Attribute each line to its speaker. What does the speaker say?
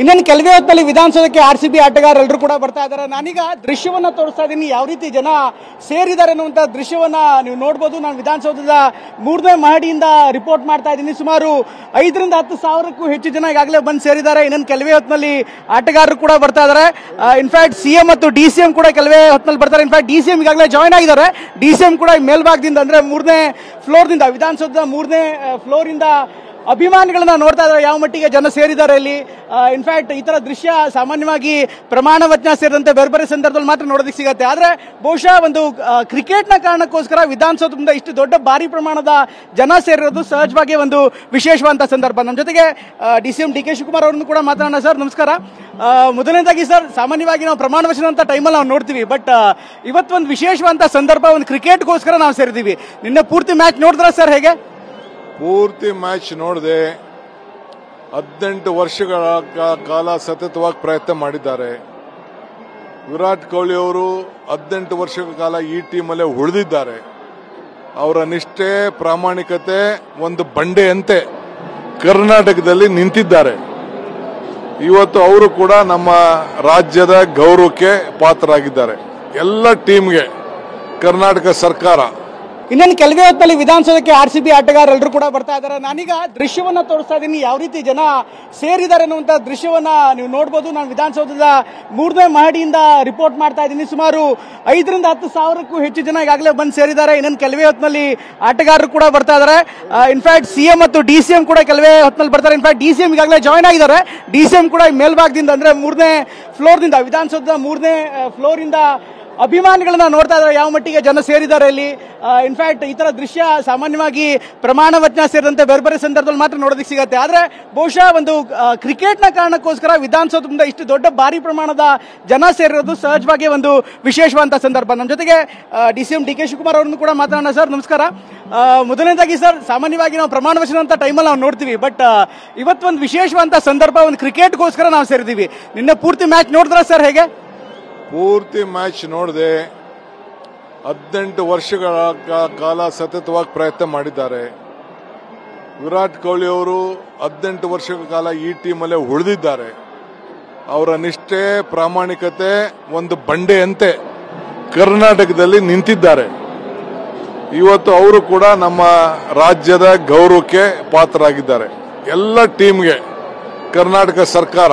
Speaker 1: ಇನ್ನೇನು ಕೆಲವೇ ಹೊತ್ತಲ್ಲಿ ವಿಧಾನಸೌಧಕ್ಕೆ RCB ಆಟಗಾರರೆಲ್ಲರೂ ಕೂಡ ಬರ್ತಾ ಇದ್ದಾರೆ. ನಾನೀಗ ದೃಶ್ಯವನ್ನ ತೋರಿಸ್ತಾ ಇದ್ದೀನಿ, ಯಾವ ರೀತಿ ಜನ ಸೇರಿದ್ದಾರೆ ಅನ್ನುವಂಥ ದೃಶ್ಯವನ್ನ ನೀವು ನೋಡ್ಬೋದು. ನಾನು ವಿಧಾನಸೌಧದ 3ನೇ ಮಹಡಿಯಿಂದ ರಿಪೋರ್ಟ್ ಮಾಡ್ತಾ ಇದ್ದೀನಿ. ಸುಮಾರು 5 ರಿಂದ 10 ಸಾವಿರಕ್ಕೂ ಹೆಚ್ಚು ಜನ ಈಗಾಗಲೇ ಬಂದು ಸೇರಿದ್ದಾರೆ. ಇನ್ನೇನು ಕೆಲವೇ ಹೊತ್ತಿನಲ್ಲಿ ಆಟಗಾರರು ಕೂಡ ಬರ್ತಾ ಇದ್ದಾರೆ. ಇನ್ಫ್ಯಾಕ್ಟ್ CM ಮತ್ತು DCM ಕೂಡ ಕೆಲವೇ ಹೊತ್ತಿನಲ್ಲಿ ಬರ್ತಾರೆ. ಇನ್ಫ್ಯಾಕ್ಟ್ DCM ಈಗಾಗಲೇ ಜಾಯ್ನ್ ಆಗಿದ್ದಾರೆ. DCM ಕೂಡ ಮೇಲ್ಭಾಗದಿಂದ ಅಂದ್ರೆ 3ನೇ ಫ್ಲೋರ್ದಿಂದ, ವಿಧಾನಸೌಧದ 3ನೇ ಫ್ಲೋರಿಂದ ಅಭಿಮಾನಿಗಳನ್ನ ನೋಡ್ತಾ ಇದ್ದಾರೆ, ಯಾವ ಮಟ್ಟಿಗೆ ಜನ ಸೇರಿದ್ದಾರೆ ಇಲ್ಲಿ. ಇನ್ಫ್ಯಾಕ್ಟ್ ಈ ತರ ದೃಶ್ಯ ಸಾಮಾನ್ಯವಾಗಿ ಪ್ರಮಾಣ ವಚನ ಸೇರಿದಂತೆ ಬೇರೆ ಬೇರೆ ಸಂದರ್ಭದಲ್ಲಿ ಮಾತ್ರ ನೋಡೋದಕ್ಕೆ ಸಿಗುತ್ತೆ. ಆದ್ರೆ ಬಹುಶಃ ಒಂದು ಕ್ರಿಕೆಟ್ನ ಕಾರಣಕ್ಕೋಸ್ಕರ ವಿಧಾನಸೌಧ ಮುಂದೆ ಇಷ್ಟು ದೊಡ್ಡ ಭಾರಿ ಪ್ರಮಾಣದ ಜನ ಸೇರಿರೋದು ಸಹಜವಾಗಿ ಒಂದು ವಿಶೇಷವಾದಂತಹ ಸಂದರ್ಭ. ನಮ್ಮ ಜೊತೆಗೆ DCM DK ಶಿವಕುಮಾರ್ ಅವರನ್ನು ಕೂಡ ಮಾತಾಡೋಣ. ಸರ್ ನಮಸ್ಕಾರ. ಮೊದಲನೇದಾಗಿ ಸರ್, ಸಾಮಾನ್ಯವಾಗಿ ನಾವು ಪ್ರಮಾಣ ವಚನ ಅಂತ ಟೈಮಲ್ಲಿ ನಾವು ನೋಡ್ತೀವಿ, ಬಟ್ ಇವತ್ತು ಒಂದು ವಿಶೇಷವಾದಂತಹ ಸಂದರ್ಭ, ಒಂದು ಕ್ರಿಕೆಟ್ಗೋಸ್ಕರ ನಾವು ಸೇರಿದೀವಿ. ನಿನ್ನೆ ಪೂರ್ತಿ ಮ್ಯಾಚ್ ನೋಡಿದ್ರ ಸರ್? ಹೇಗೆ
Speaker 2: ಪೂರ್ತಿ ಮ್ಯಾಚ್ ನೋಡಿದೆ. 18 ವರ್ಷಗಳ ಕಾಲ ಸತತವಾಗಿ ಪ್ರಯತ್ನ ಮಾಡಿದ್ದಾರೆ. ವಿರಾಟ್ ಕೊಹ್ಲಿ ಅವರು 18 ವರ್ಷಗಳ ಕಾಲ ಈ ಟೀಮಲ್ಲೇ ಉಳಿದಿದ್ದಾರೆ. ಅವರ ನಿಷ್ಠೆ, ಪ್ರಾಮಾಣಿಕತೆ ಒಂದು ಬಂಡೆಯಂತೆ ಕರ್ನಾಟಕದಲ್ಲಿ ನಿಂತಿದ್ದಾರೆ. ಇವತ್ತು ಅವರು ಕೂಡ ನಮ್ಮ ರಾಜ್ಯದ ಗೌರವಕ್ಕೆ ಪಾತ್ರರಾಗಿದ್ದಾರೆ. ಎಲ್ಲ ಟೀಮ್ಗೆ ಕರ್ನಾಟಕ ಸರ್ಕಾರ.
Speaker 1: ಇನ್ನೇನು ಕೆಲವೇ ಹೊತ್ತಲ್ಲಿ ವಿಧಾನಸೌಧಕ್ಕೆ RCB ಆಟಗಾರರೆಲ್ಲರೂ ಕೂಡ ಬರ್ತಾ ಇದ್ದಾರೆ. ನಾನೀಗ ದೃಶ್ಯವನ್ನ ತೋರಿಸ್ತಾ ಇದ್ದೀನಿ, ಯಾವ ರೀತಿ ಜನ ಸೇರಿದ್ದಾರೆ ಅನ್ನುವಂಥ ದೃಶ್ಯವನ್ನ ನೀವು ನೋಡ್ಬೋದು. ನಾನು ವಿಧಾನಸೌಧದ 3ನೇ ಮಹಡಿಯಿಂದ ರಿಪೋರ್ಟ್ ಮಾಡ್ತಾ ಇದ್ದೀನಿ. ಸುಮಾರು 5 ರಿಂದ 10 ಸಾವಿರಕ್ಕೂ ಹೆಚ್ಚು ಜನ ಈಗಾಗಲೇ ಬಂದು ಸೇರಿದ್ದಾರೆ. ಇನ್ನೇನು ಕೆಲವೇ ಹೊತ್ತಿನಲ್ಲಿ ಆಟಗಾರರು ಕೂಡ ಬರ್ತಾ ಇದ್ದಾರೆ. ಇನ್ಫ್ಯಾಕ್ಟ್ CM ಮತ್ತು DCM ಕೂಡ ಕೆಲವೇ ಹೊತ್ತಿನಲ್ಲಿ ಬರ್ತಾರೆ. ಇನ್ಫ್ಯಾಕ್ಟ್ DCM ಈಗಾಗಲೇ ಜಾಯ್ನ್ ಆಗಿದ್ದಾರೆ. DCM ಕೂಡ ಮೇಲ್ಭಾಗದಿಂದ ಅಂದ್ರೆ 3ನೇ ಫ್ಲೋರ್ದಿಂದ, ವಿಧಾನಸೌಧದ 3ನೇ ಫ್ಲೋರಿಂದ ಅಭಿಮಾನಿಗಳನ್ನ ನೋಡ್ತಾ ಇದ್ದಾರೆ, ಯಾವ ಮಟ್ಟಿಗೆ ಜನ ಸೇರಿದ್ದಾರೆ ಇಲ್ಲಿ. ಇನ್ಫ್ಯಾಕ್ಟ್ ಈ ತರ ದೃಶ್ಯ ಸಾಮಾನ್ಯವಾಗಿ ಪ್ರಮಾಣ ವಚನ ಸೇರಿದಂತೆ ಬೇರೆ ಬೇರೆ ಸಂದರ್ಭದಲ್ಲಿ ಮಾತ್ರ ನೋಡೋದಕ್ಕೆ ಸಿಗುತ್ತೆ. ಆದ್ರೆ ಬಹುಶಃ ಒಂದು ಕ್ರಿಕೆಟ್ನ ಕಾರಣಕ್ಕೋಸ್ಕರ ವಿಧಾನಸೌಧ ಮುಂದೆ ಇಷ್ಟು ದೊಡ್ಡ ಭಾರಿ ಪ್ರಮಾಣದ ಜನ ಸೇರಿರೋದು ಸಹಜವಾಗಿ ಒಂದು ವಿಶೇಷವಾದಂತಹ ಸಂದರ್ಭ. ನಮ್ಮ ಜೊತೆಗೆ DCM DK ಶಿವಕುಮಾರ್ ಅವರನ್ನು ಕೂಡ ಮಾತಾಡೋಣ. ಸರ್ ನಮಸ್ಕಾರ. ಮೊದಲನೇದಾಗಿ ಸರ್, ಸಾಮಾನ್ಯವಾಗಿ ನಾವು ಪ್ರಮಾಣ ವಚನ ಅಂತ ಟೈಮಲ್ಲಿ ನಾವು ನೋಡ್ತೀವಿ, ಬಟ್ ಇವತ್ತು ಒಂದು ವಿಶೇಷವಾದಂತಹ ಸಂದರ್ಭ, ಒಂದು ಕ್ರಿಕೆಟ್ಗೋಸ್ಕರ ನಾವು ಸೇರಿದೀವಿ. ನಿನ್ನೆ ಪೂರ್ತಿ ಮ್ಯಾಚ್ ನೋಡಿದ್ರ ಸರ್? ಹೇಗೆ
Speaker 2: ಪೂರ್ತಿ ಮ್ಯಾಚ್ ನೋಡಿದೆ. 18 ವರ್ಷಗಳ ಕಾಲ ಸತತವಾಗಿ ಪ್ರಯತ್ನ ಮಾಡಿದ್ದಾರೆ. ವಿರಾಟ್ ಕೊಹ್ಲಿ ಅವರು 18 ವರ್ಷಗಳ ಕಾಲ ಈ ಟೀಮಲ್ಲೇ ಉಳಿದಿದ್ದಾರೆ. ಅವರ ನಿಷ್ಠೆ, ಪ್ರಾಮಾಣಿಕತೆ ಒಂದು ಬಂಡೆಯಂತೆ ಕರ್ನಾಟಕದಲ್ಲಿ ನಿಂತಿದ್ದಾರೆ. ಇವತ್ತು ಅವರು ಕೂಡ ನಮ್ಮ ರಾಜ್ಯದ ಗೌರವಕ್ಕೆ ಪಾತ್ರರಾಗಿದ್ದಾರೆ. ಎಲ್ಲ ಟೀಮ್ಗೆ ಕರ್ನಾಟಕ ಸರ್ಕಾರ.